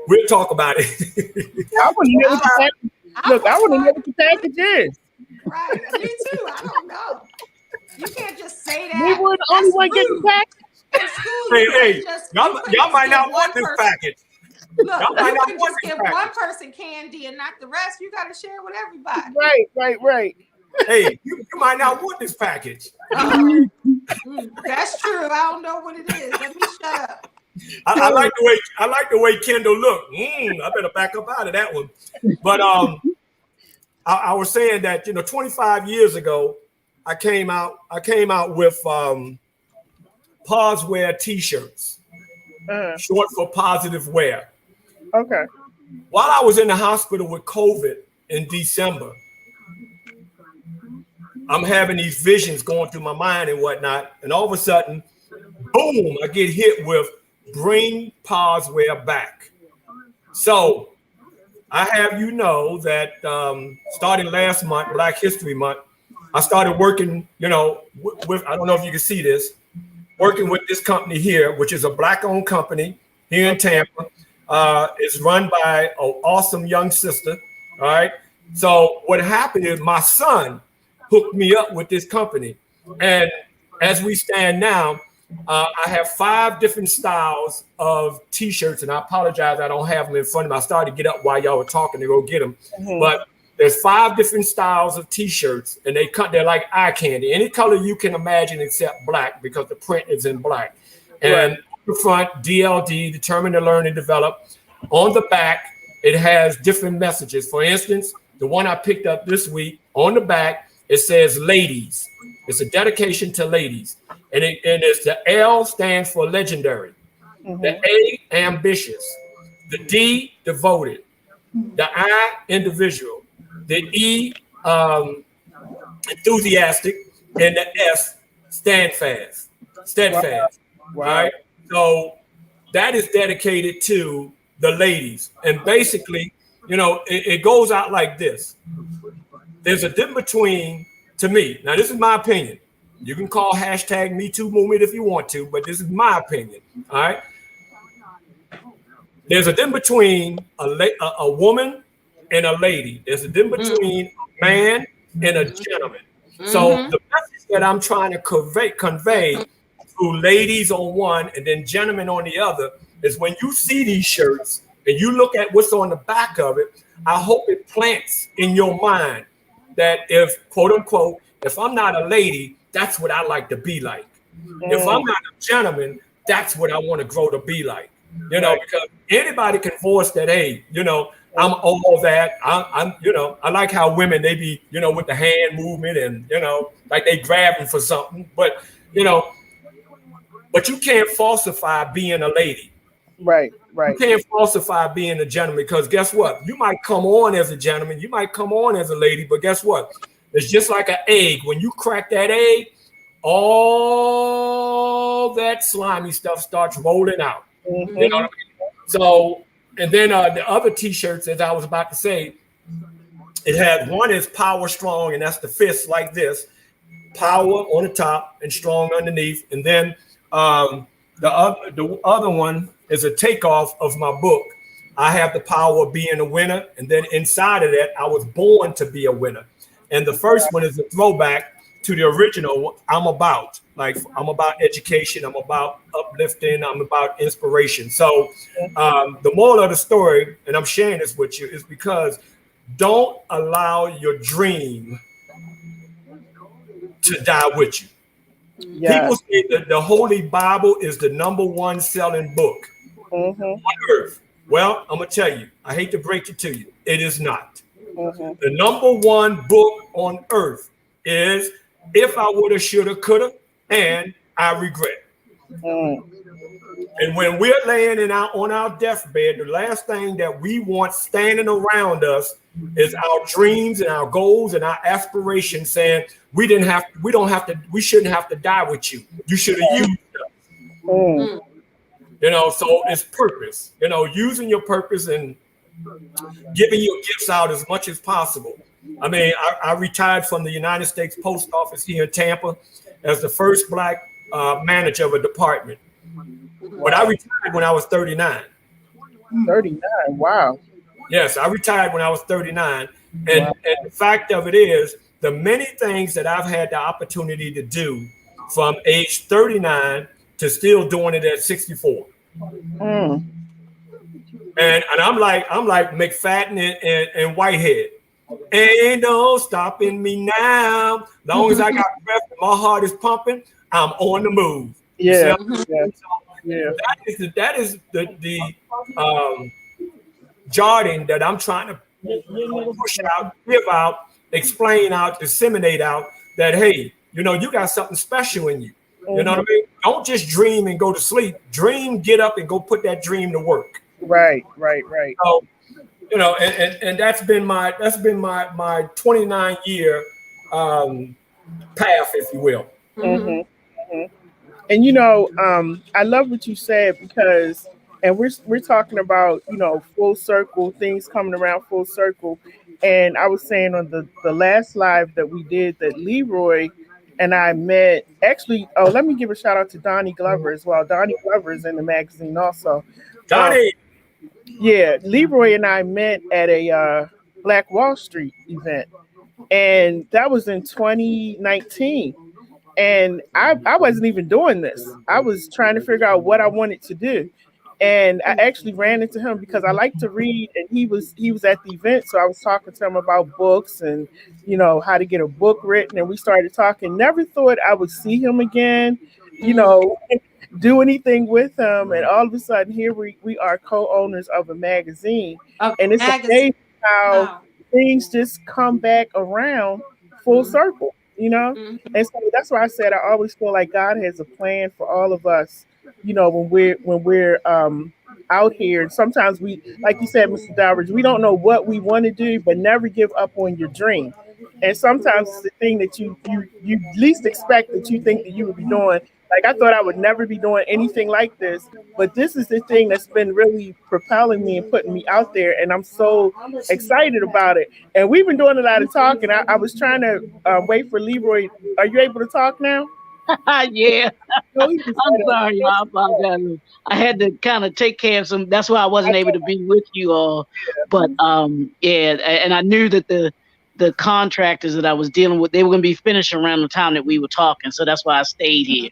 We'll talk about it. I want to know what the package. Look, I want to know what the package is. Right, me too. I don't know. You can't just say that. We were the only one getting package. Hey, y'all might not want this package. Look, you can just give one person candy and not the rest. You got to share with everybody. Right. Hey, you might not want this package. That's true. I don't know what it is. Let me shut up. I like the way Kendall looked. I better back up out of that one. But I was saying that 25 years ago, I came out with Pause Wear T-shirts, short for positive wear. Okay. While I was in the hospital with COVID in December, I'm having these visions going through my mind and whatnot, and all of a sudden, boom! I get hit with bring Pause Wear back. So I have that starting last month, Black History Month, I started working, with I don't know if you can see this, working with this company here, which is a Black-owned company here in Tampa. It's run by an awesome young sister. All right. So what happened is my son hooked me up with this company, and as we stand now, I have 5 different styles of T-shirts, and I apologize I don't have them in front of me. I started to get up while y'all were talking to go get them, but there's 5 different styles of T-shirts, and they're like eye candy, any color you can imagine except black, because the print is in black. And on the front, DLD, determined to learn and develop. On the back, it has different messages. For instance, the one I picked up this week, on the back, it says ladies. It's a dedication to ladies. And it's the L stands for legendary. The A, ambitious. The D, devoted. The I, individual. The E, enthusiastic. And the S, stand fast. Steadfast. Wow. All right. So that is dedicated to the ladies. And basically, you know, it goes out like this. There's a difference between, to me, now this is my opinion. You can call hashtag Me Too movement if you want to, but this is my opinion. All right. There's a difference between a woman and a lady. There's a difference between a man and a gentleman. So the message that I'm trying to convey to ladies on one and then gentlemen on the other is when you see these shirts and you look at what's on the back of it, I hope it plants in your mind that if, quote unquote, if I'm not a lady, that's what I like to be like. If I'm not a gentleman, that's what I want to grow to be like. You know, because anybody can force that, hey, you know, I'm all that. I'm, you know, I like how women, they be, you know, with the hand movement and, you know, like they grabbing for something. But, you know, but you can't falsify being a lady. Right. You can't falsify being a gentleman because guess what? You might come on as a gentleman. You might come on as a lady. But guess what? It's just like an egg. When you crack that egg, all that slimy stuff starts rolling out. You know what I mean? So, and then the other T-shirts, as I was about to say, it has one is power strong, and that's the fist like this, power on the top and strong underneath. And then the other one is a takeoff of my book. I have the power of being a winner, and then inside of that, I was born to be a winner. And the first one is a throwback to the original. I'm about education. I'm about uplifting. I'm about inspiration. So the moral of the story, and I'm sharing this with you, is because don't allow your dream to die with you. People say that the Holy Bible is the #1 selling book on earth. Well, I'm going to tell you, I hate to break it to you, it is not. The #1 book on earth is If I Woulda, Shoulda, Coulda, and I Regret. And when we're laying on our deathbed, the last thing that we want standing around us is our dreams and our goals and our aspirations saying, we shouldn't have to die with you. You should have used us. You know, so it's purpose, you know, using your purpose and giving your gifts out as much as possible. I mean, I retired from the United States Post Office here in Tampa as the first Black manager of a department. But I retired when I was 39. 39, wow. Yes, I retired when I was 39. And the fact of it is, the many things that I've had the opportunity to do from age 39 to still doing it at 64. And I'm like McFadden and Whitehead. Ain't no stopping me now. Long as I got breath and my heart is pumping, I'm on the move. Yeah. That is the jargon that I'm trying to push out, give out, explain out, disseminate out that, hey, you know, you got something special in you. You know what I mean? Don't just dream and go to sleep. Dream, get up and go put that dream to work. Right. So, you know, and that's been my 29-year path, if you will. And you know, I love what you said because, and we're talking about, you know, full circle, things coming around full circle. And I was saying on the last live that we did that Leroy and I met, actually, let me give a shout out to Donnie Glover as well. Donnie Glover is in the magazine also. Donnie. Yeah, Leroy and I met at a Black Wall Street event, and that was in 2019. And I wasn't even doing this. I was trying to figure out what I wanted to do. And I actually ran into him because I like to read, and he was at the event. So I was talking to him about books and, you know, how to get a book written. And we started talking. Never thought I would see him again, you know, do anything with him. And all of a sudden here we are co-owners of a magazine. And it's amazing how things just come back around full circle, you know? And so that's why I said I always feel like God has a plan for all of us. You know, when we're out here, and sometimes we, like you said, Mr. Dowridge, we don't know what we want to do, but never give up on your dream. And sometimes it's the thing that you least expect that you think that you would be doing, Like I thought I would never be doing anything like this, but this is the thing that's been really propelling me and putting me out there, and I'm so excited about it. And we've been doing a lot of talking. I was trying to wait for Leroy. Are you able to talk now? Yeah. No, I'm sorry, I apologize. I had to kind of take care of some. That's why I wasn't able to be with you all. But yeah, and I knew that the contractors that I was dealing with, they were going to be finished around the time that we were talking, so that's why I stayed here.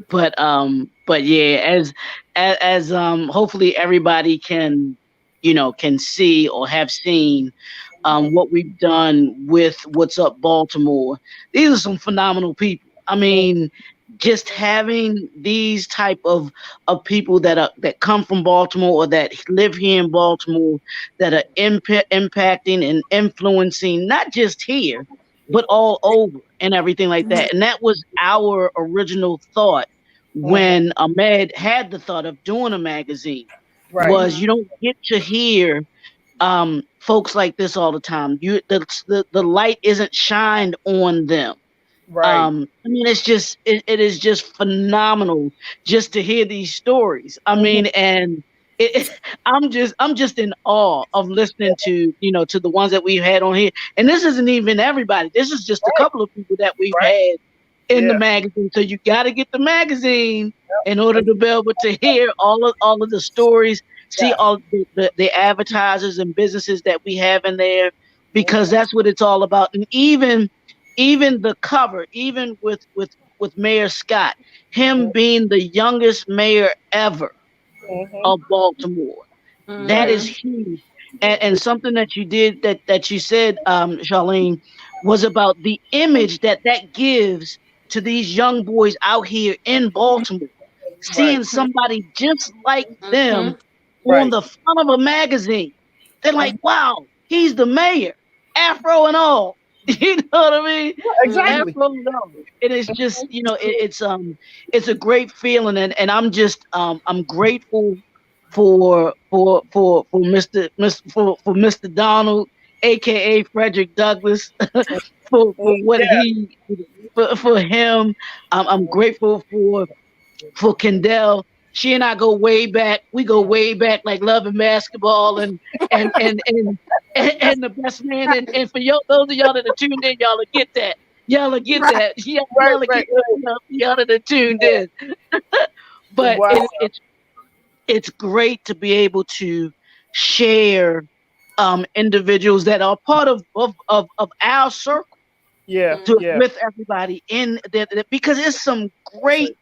But yeah, as hopefully everybody can see or have seen what we've done with What's Up Baltimore. These are some phenomenal people. I mean, just having these type of people that come from Baltimore or that live here in Baltimore that are impacting and influencing not just here, but all over and everything like that. And that was our original thought when Ahmed had the thought of doing a magazine. Was you don't get to hear folks like this all the time. The light isn't shined on them. I mean, it is just phenomenal just to hear these stories. I mean, and I'm just in awe of listening to to the ones that we've had on here. And this isn't even everybody. This is just a couple of people that we've had in the magazine. So you got to get the magazine in order to be able to hear all of the stories, see all the advertisers and businesses that we have in there, because that's what it's all about. And even the cover, even with Mayor Scott, him being the youngest mayor ever of Baltimore, that is huge. And something that you did that you said, Charlene, was about the image that gives to these young boys out here in Baltimore, seeing somebody just like them on the front of a magazine. They're like, wow, he's the mayor, afro and all. You know what I mean? Exactly. It is just, it's a great feeling, and I'm just I'm grateful for Mr. Donald, aka Frederick Douglass, for what he for him. I'm grateful for Kendall. She and I go way back. We go way back, like Love and Basketball, and the Best Man. And for those of y'all that are tuned in, y'all will get that. Y'all will get that. Y'all will get that. Y'all that are tuned in. But it's great to be able to share individuals that are part of our circle. With everybody in there, because it's some great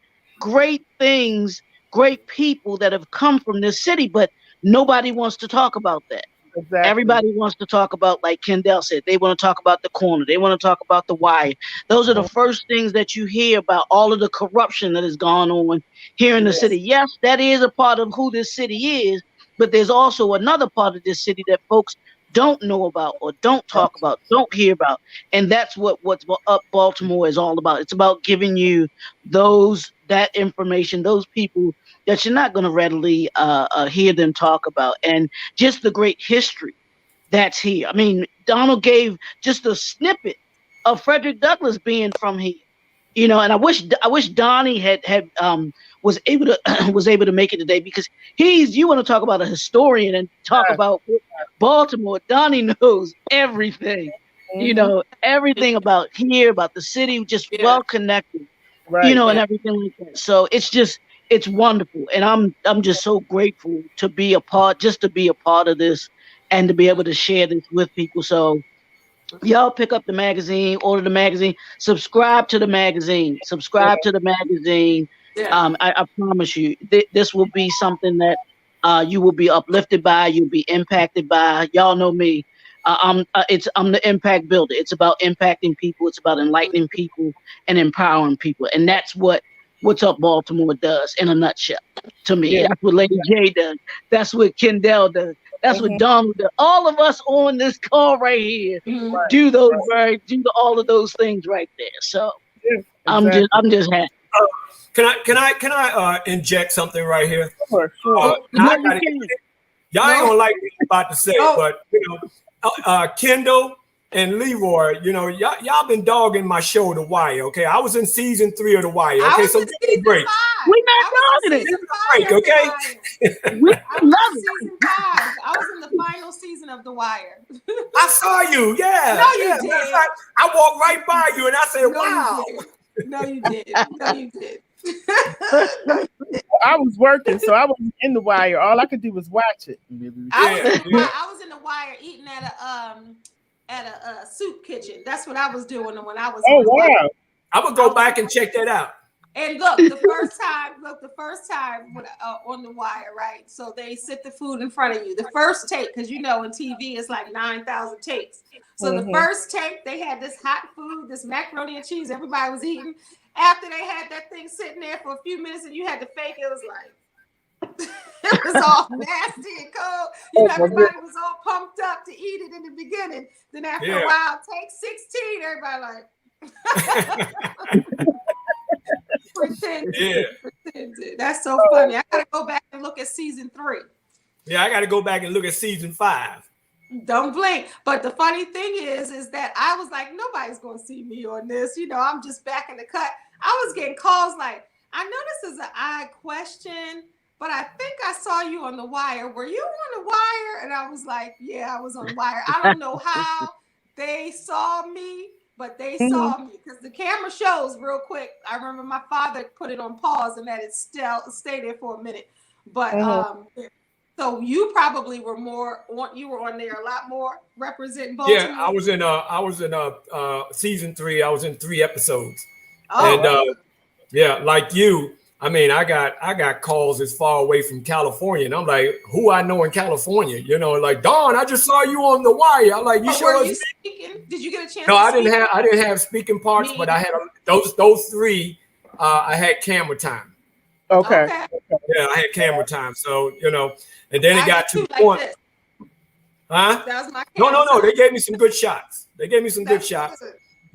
things, great people that have come from this city, but nobody wants to talk about that. Everybody wants to talk about, like Kendall said, they want to talk about the corner, they want to talk about the wire. Those are the first things that you hear about, all of the corruption that has gone on here in the city. Yes, that is a part of who this city is, but there's also another part of this city that folks don't know about or don't talk about, don't hear about. And that's what's Up Baltimore is all about. It's about giving you that information, those people that you're not going to readily hear them talk about, and just the great history that's here. I mean, Donald gave just a snippet of Frederick Douglass being from here, and I wish Donnie had was able to make it today, because you want to talk about a historian and talk about Baltimore. Donnie knows everything, everything about here, about the city, just well connected, and everything like that. So it's wonderful, and I'm just so grateful to be a part of this, and to be able to share this with people. So y'all pick up the magazine, order the magazine, subscribe to the magazine. I promise you, this will be something that you will be uplifted by, you'll be impacted by. Y'all know me. I'm the impact builder. It's about impacting people. It's about enlightening people and empowering people. And that's What's Up Baltimore does in a nutshell to me. That's what Lady J does. That's what Kendall does. That's what Donald does. All of us on this call right here do all of those things right there. So I'm just happy. Can I inject something right here? Sure. Y'all ain't gonna like what I'm about to say, but Kendall, and Leroy, you know, y'all been dogging my show, The Wire. Okay, I was in season 3 of The Wire. Okay, so give me a break. We're not dogging it. Break, okay? We I was love in it. season 5. I was in the final season of The Wire. I saw you. Yeah. No, you yeah. did. Matter of fact, I walked right by you and I said, No, wow. No, you did. No, you did. I was working, so I wasn't in The Wire. All I could do was watch it. I was in the Wire eating at a soup kitchen. That's what I was doing when I was. Oh wow! I'm gonna go back and check that out. And look, the first time when, on The Wire, right? So they sit the food in front of you. The first take, because you know in TV it's like 9,000 takes. So the first take, they had this hot food, this macaroni and cheese. Everybody was eating. After they had that thing sitting there for a few minutes, and you had to fake it, was like it was all nasty and cold. You know, everybody was all pumped up to eat it in the beginning. Then after a while, take 16, everybody like. Pretended. That's so funny. I gotta go back and look at season 3. Yeah, I gotta go back and look at season 5. Don't blink. But the funny thing is that I was like, nobody's gonna see me on this. You know, I'm just back in the cut. I was getting calls like, I know this is an odd question, but I think I saw you on The Wire. Were you on The Wire? And I was like, yeah, I was on The Wire. I don't know how they saw me, but they saw me because the camera shows real quick. I remember my father put it on pause and that it still stayed there for a minute. But so you probably were on there a lot more representing Baltimore. Yeah, I was in season 3. I was in 3 episodes. Oh, and yeah, like you. I mean, I got calls as far away from California, and I'm like, who I know in California? You know, like, Dawn, I just saw you on The Wire. I'm like, you sure? Were you speaking? Did you get a chance? No, I didn't have speaking parts, but I had those 3. I had camera time. Okay. Yeah, I had camera time. So you know, and then it got to the point. Huh? That was my no. They gave me some good shots.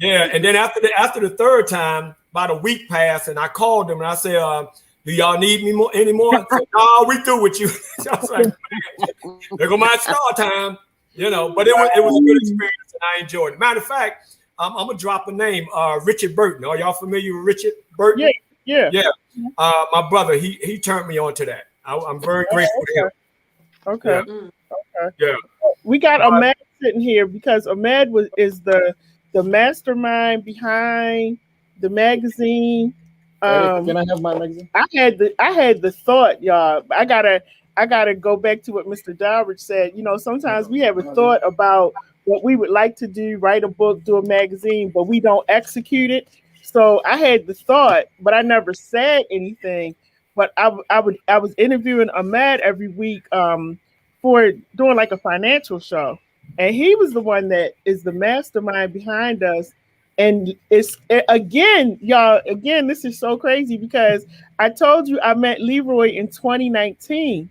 Yeah, and then after the 3rd time, about a week passed, and I called them and I said, "Do y'all need me anymore?" Said, "No, we through with you." I was like, "There go my star time," you know. But it was a good experience, and I enjoyed it. Matter of fact, I'm gonna drop a name, Richard Burton. Are y'all familiar with Richard Burton? Yeah. My brother, he turned me on to that. I'm very grateful to him. Okay. Yeah. We got Ahmed sitting here because Ahmed is the mastermind behind the magazine. Can I have my magazine? I had the thought, y'all. I gotta go back to what Mr. Dowridge said. You know, sometimes we have a thought about what we would like to do, write a book, do a magazine, but we don't execute it. So I had the thought, but I never said anything. But I was interviewing Ahmed every week for doing like a financial show. And he was the one that is the mastermind behind us. And it's again, y'all, this is so crazy because I told you I met Leroy in 2019.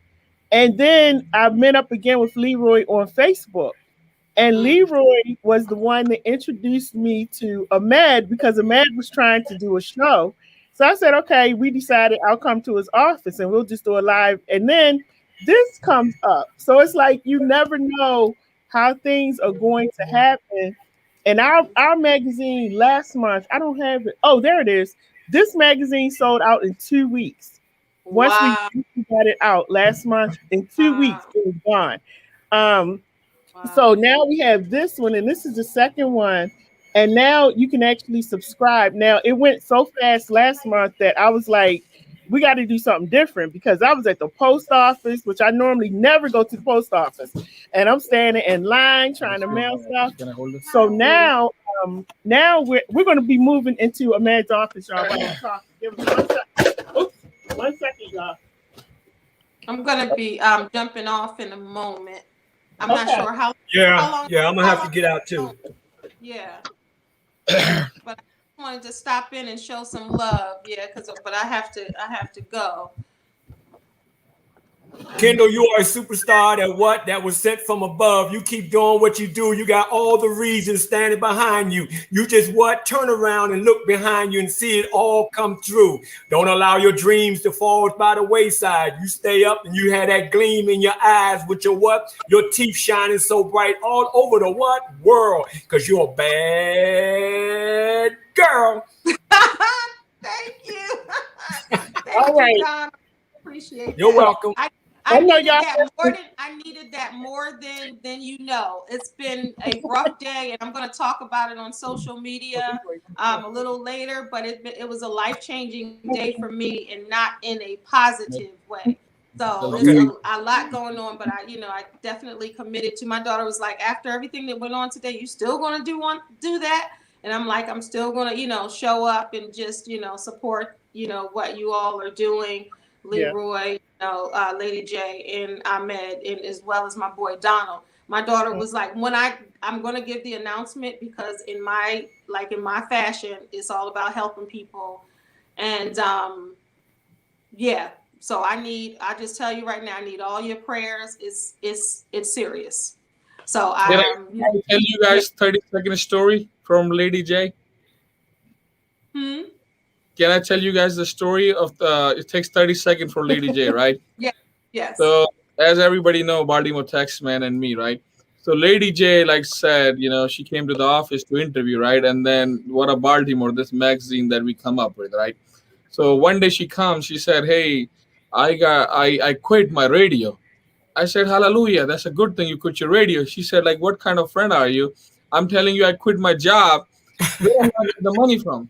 And then I met up again with Leroy on Facebook. And Leroy was the one that introduced me to Ahmed because Ahmed was trying to do a show. So I said, okay, we decided I'll come to his office and we'll just do a live. And then this comes up. So it's like you never know how things are going to happen. And our magazine last month, I don't have it. Oh, there it is. This magazine sold out in 2 weeks. Once we got it out last month, in 2 weeks, it was gone. So now we have this one, and this is the second one. And now you can actually subscribe. Now it went so fast last month that I was like, we got to do something different because I was at the post office, which I normally never go to the post office, and I'm standing in line trying to mail stuff. So now we're going to be moving into Ahmed's office, y'all. Give me 1 second. Oops, 1 second, y'all. I'm going to be jumping off in a moment. I'm not sure how long. Yeah, I'm gonna have to get out too. Yeah, but I wanted to stop in and show some love. Yeah, but I have to go. Kendall, you are a superstar that was sent from above. You keep doing what you do. You got all the reasons standing behind you. You just turn around and look behind you and see it all come true. Don't allow your dreams to fall by the wayside. You stay up and you have that gleam in your eyes with your teeth shining so bright all over the world, because you're a bad girl. Thank you. All right. Don. Appreciate that. You're welcome. I needed that more than you know. It's been a rough day, and I'm going to talk about it on social media a little later. But it was a life-changing day for me, and not in a positive way. So there's a lot going on, but I definitely committed to. My daughter was like, after everything that went on today, you still going to do that? And I'm like, I'm still going to show up and just support what you all are doing. Leroy, Lady J, and Ahmed, and as well as my boy Donald. My daughter was like, I'm going to give the announcement, because in my fashion, it's all about helping people, and so I just tell you right now, I need all your prayers. It's serious. So Can I tell you guys 30-second story from Lady J? Can I tell you guys the story of it takes 30 seconds for Lady J, right? Yes. So as everybody know, Baltimore Tex Man and me, right? So Lady J, like said, she came to the office to interview, right? And then What a Baltimore, this magazine that we come up with, right? So one day she comes, she said, "Hey, I quit my radio." I said, "Hallelujah, that's a good thing you quit your radio." She said, "Like, what kind of friend are you? I'm telling you I quit my job. Where am I getting the money from?"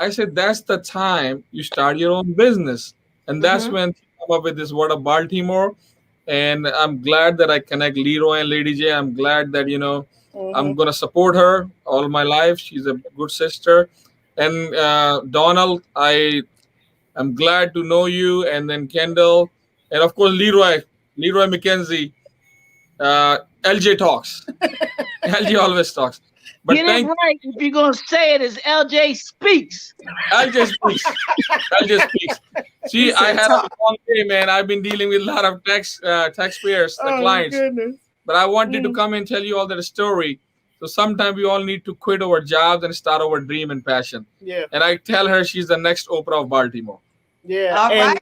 I said, "That's the time you start your own business." And that's when she come up with this What of Baltimore. And I'm glad that I connect Leroy and Lady J. I'm glad that, I'm going to support her all my life. She's a good sister. And Donald, I'm glad to know you. And then Kendall. And of course, Leroy McKenzie. LJ talks. LJ always talks. But get it right. If you're gonna say it, is LJ speaks. LJ speaks. LJ speaks. See, I had a long day, man. I've been dealing with a lot of taxpayers, the clients. Goodness. But I wanted to come and tell you all that story. So sometimes we all need to quit our jobs and start our dream and passion. Yeah. And I tell her she's the next Oprah of Baltimore. Yeah. All and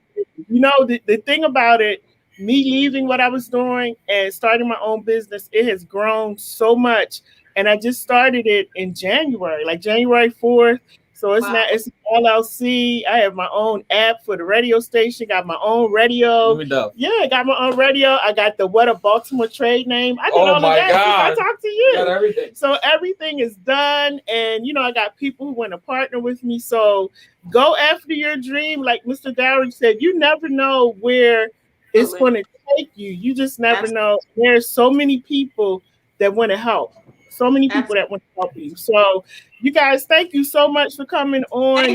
right. The thing about it, me leaving what I was doing and starting my own business, it has grown so much. And I just started it in January, like January 4th. So it's it's LLC. I have my own app for the radio station, got my own radio. Yeah, I got my own radio. I got the What a Baltimore trade name. I did all of that since I talked to you. Got everything. So everything is done. And, I got people who want to partner with me. So go after your dream. Like Mr. Dowry said, you never know where it's going to take you. You just never know. There's so many people that want to help. So many people that want to help you. So you guys, thank you so much for coming on.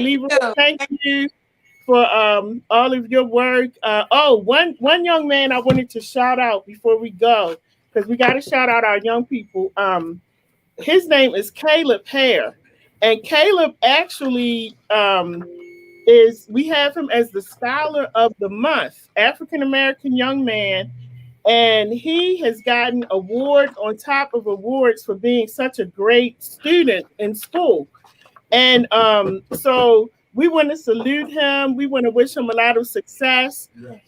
Thank you for all of your work. One young man I wanted to shout out before we go, because we got to shout out our young people. His name is Caleb Hare. And Caleb actually we have him as the Scholar of the Month, African-American young man. And he has gotten awards on top of awards for being such a great student in school. And so we want to salute him. We want to wish him a lot of success. Yes.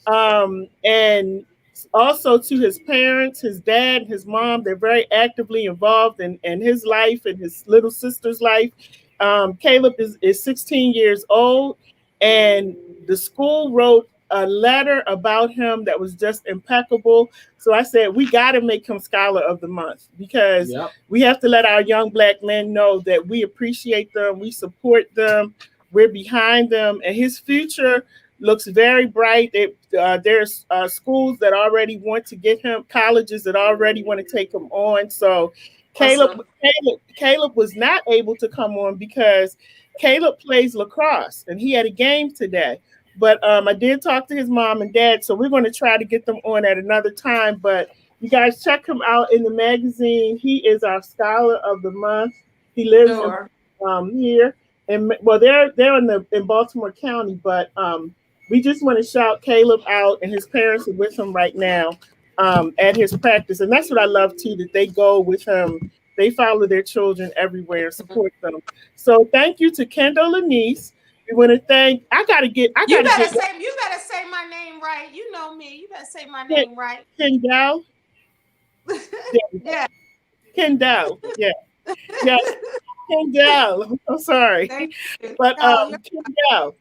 And also to his parents, his dad, his mom, they're very actively involved in his life and his little sister's life. Caleb is 16 years old, and the school wrote a letter about him that was just impeccable. So I said, we got to make him Scholar of the Month, because we have to let our young Black men know that we appreciate them, we support them, we're behind them, and his future looks very bright. There's schools that already want to get him, colleges that already want to take him on. So Caleb was not able to come on because Caleb plays lacrosse, and he had a game today. But I did talk to his mom and dad, so we're going to try to get them on at another time. But you guys check him out in the magazine. He is our Scholar of the Month. He lives here, and they're in Baltimore County, but we just want to shout Caleb out, and his parents are with him right now at his practice. And that's what I love too, that they go with him. They follow their children everywhere and support them. So thank you to Kendall and Niece. We want to thank. I gotta get. You better say my name right. You know me. You better say my name right. Kendall. Yeah. Kendall. Yeah. Yes. Kendall. I'm so sorry. But Kendall,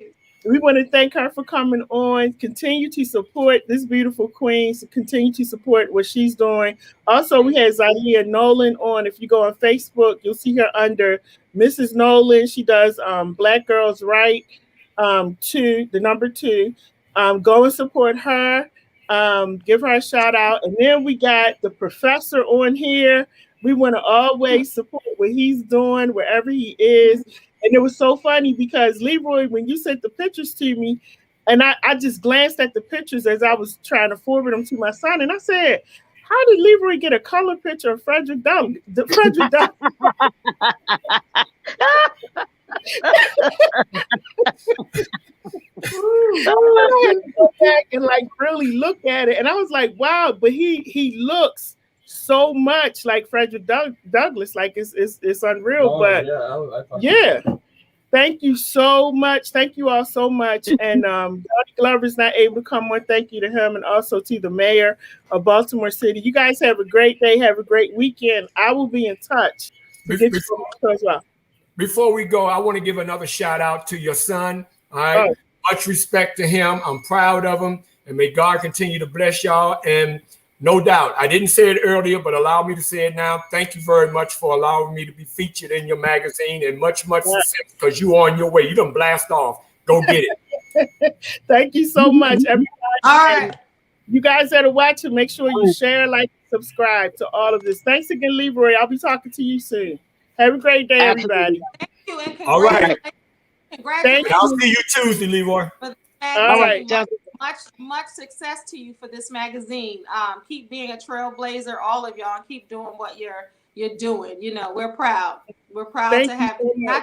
we want to thank her for coming on. Continue to support this beautiful queen. So continue to support what she's doing. Also, we had Dilea Nolan on. If you go on Facebook, you'll see her under Mrs. Nolan. She does Black Girls Right 2, the number 2. Go and support her. Give her a shout out. And then we got the professor on here. We want to always support what he's doing wherever he is. And it was so funny because Leroy, when you sent the pictures to me, and I just glanced at the pictures as I was trying to forward them to my son, and I said, how did Leroy get a color picture of Frederick Douglass? I had to go back and like really look at it, and I was like, wow, but he looks so much like Frederick Douglass, like it's unreal. Oh, but yeah, thank you so much. Thank you all so much. And Donnie Glover's not able to come on. Thank you to him, and also to the mayor of Baltimore City. You guys have a great day. Have a great weekend. I will be in touch. Before we go, I want to give another shout out to your son. All right. Much respect to him. I'm proud of him. And may God continue to bless y'all. And no doubt, I didn't say it earlier, but allow me to say it now. Thank you very much for allowing me to be featured in your magazine, and much success, because you're on your way. You done blast off. Go get it. Thank you so much, everybody. All right. You guys that are watching, make sure you share, like, subscribe to all of this. Thanks again, Leroy. I'll be talking to you soon. Have a great day, everybody. Thank you, and all right. Congratulations. I'll see you Tuesday, Leroy. All right. Much success to you for this magazine. Keep being a trailblazer, all of y'all. Keep doing what you're doing. You know, we're proud. We're proud to have you.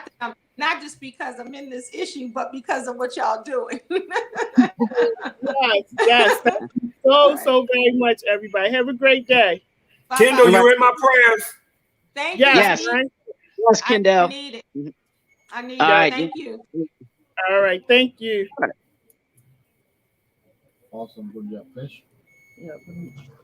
Not just because I'm in this issue, but because of what y'all doing. Yes. Thank you so very much, everybody. Have a great day. Kendall, you're in my prayers. Thank you. Yes, Kendall. I need it. All right. Thank you. All right. Thank you. Awesome. Good job, Fish. Yeah.